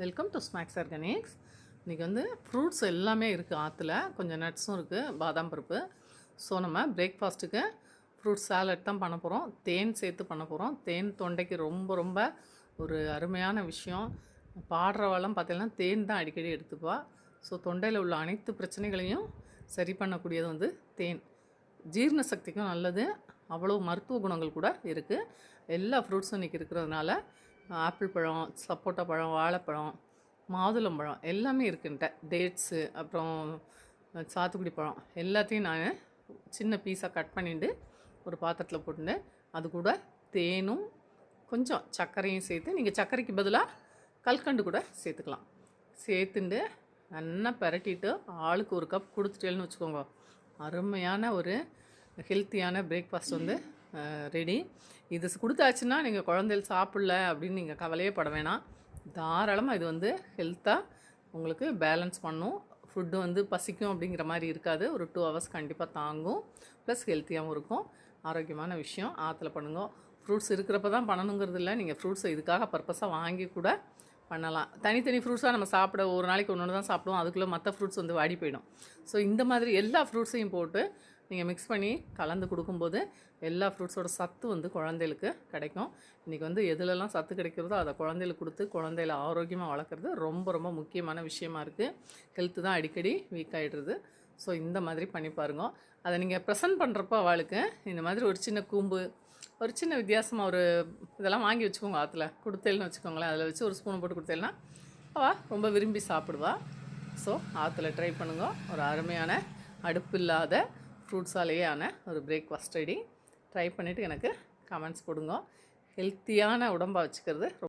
Welcome to snacks organics. இன்றைக்கி வந்து fruits எல்லாமே இருக்குது. ஆற்றுல கொஞ்சம் நட்ஸும் இருக்குது, பாதாம் பருப்பு. ஸோ நம்ம பிரேக்ஃபாஸ்ட்டுக்கு ஃப்ரூட் சாலட் தான் பண்ண போகிறோம். தேன் சேர்த்து பண்ண போகிறோம். தேன் தொண்டைக்கு ரொம்ப ரொம்ப ஒரு அருமையான விஷயம். பாடுறவெல்லாம் பார்த்தீங்கன்னா தேன் தான் அடிக்கடி எடுத்துப்பா. ஸோ தொண்டையில் உள்ள அனைத்து பிரச்சனைகளையும் சரி பண்ணக்கூடியது வந்து தேன். ஜீரண சக்திக்கும் நல்லது. அவ்வளோ மருத்துவ குணங்கள் கூட இருக்குது. எல்லா ஃப்ரூட்ஸும் இன்றைக்கி இருக்கிறதுனால ஆப்பிள் பழம், சப்போட்டா பழம், வாழைப்பழம், மாதுளம்பழம் எல்லாமே இருக்குன்ட்ட. டேட்ஸு, அப்புறம் சாத்துக்குடி பழம் எல்லாத்தையும் நான் சின்ன பீஸாக கட் பண்ணிட்டு ஒரு பாத்திரத்தில் போட்டுட்டு அது கூட தேனும் கொஞ்சம் சர்க்கரையும் சேர்த்து, நீங்கள் சர்க்கரைக்கு பதிலாக கல்கண்டு கூட சேர்த்துக்கலாம். சேர்த்துட்டு நல்லா பரட்டிட்டு ஆளுக்கு ஒரு கப் கொடுத்துட்டேன்னு வச்சுக்கோங்க. அருமையான ஒரு ஹெல்த்தியான பிரேக்ஃபாஸ்ட் வந்து ரெடி. இது கொடுத்தாச்சுன்னா நீங்கள் குழந்தைகள் சாப்பிடல அப்படின்னு நீங்கள் கவலையே பட வேணாம். தாராளமாக இது வந்து ஹெல்த்தாக உங்களுக்கு பேலன்ஸ் பண்ணும். ஃபுட்டு வந்து பசிக்கும் அப்படிங்கிற மாதிரி இருக்காது. ஒரு 2 ஹவர்ஸ் கண்டிப்பாக தாங்கும். ப்ளஸ் ஹெல்த்தியாகவும் இருக்கும். ஆரோக்கியமான விஷயம். ஆற்றுல பண்ணுங்க. ஃப்ரூட்ஸ் இருக்கிறப்ப தான் பண்ணணுங்கிறது இல்லை. நீங்கள் ஃப்ரூட்ஸை இதுக்காக பர்பஸாக வாங்கி கூட பண்ணலாம். தனித்தனி ஃப்ரூட்ஸாக நம்ம சாப்பிட ஒரு நாளைக்கு ஒன்று தான் சாப்பிடுவோம். அதுக்குள்ளே மற்ற ஃப்ரூட்ஸ் வந்து வாடி போயிடும். ஸோ இந்த மாதிரி எல்லா ஃப்ரூட்ஸையும் போட்டு நீங்கள் மிக்ஸ் பண்ணி கலந்து கொடுக்கும்போது எல்லா ஃப்ரூட்ஸோட சத்து வந்து குழந்தைகளுக்கு கிடைக்கும். இன்றைக்கி வந்து எதுலெல்லாம் சத்து கிடைக்கிறதோ அதை குழந்தைகளுக்கு கொடுத்து குழந்தைகளை ஆரோக்கியமாக வளர்க்குறது ரொம்ப ரொம்ப முக்கியமான விஷயமா இருக்குது. ஹெல்த்து தான் அடிக்கடி வீக் ஆகிடுறது. ஸோ இந்த மாதிரி பண்ணி பாருங்க. அதை நீங்கள் ப்ரெசன்ட் பண்ணுறப்போ அவளுக்கு இந்த மாதிரி ஒரு சின்ன கூம்பு, ஒரு சின்ன வித்தியாசமாக ஒரு இதெல்லாம் வாங்கி வச்சுக்கோங்க. ஆற்றுல கொடுத்தேல்னு வச்சுக்கோங்களேன். அதில் வச்சு ஒரு ஸ்பூனை போட்டு கொடுத்தேல்னா அவள் ரொம்ப விரும்பி சாப்பிடுவா. ஸோ ஆற்றுல ட்ரை பண்ணுங்க. ஒரு அருமையான அடுப்பு இல்லாத ஃப்ரூட்ஸாலேயான ஒரு பிரேக்ஃபாஸ்ட் ரெடி. ட்ரை பண்ணிவிட்டு எனக்கு கமெண்ட்ஸ் கொடுங்க. ஹெல்த்தியான உடம்பாக வச்சுக்கிறது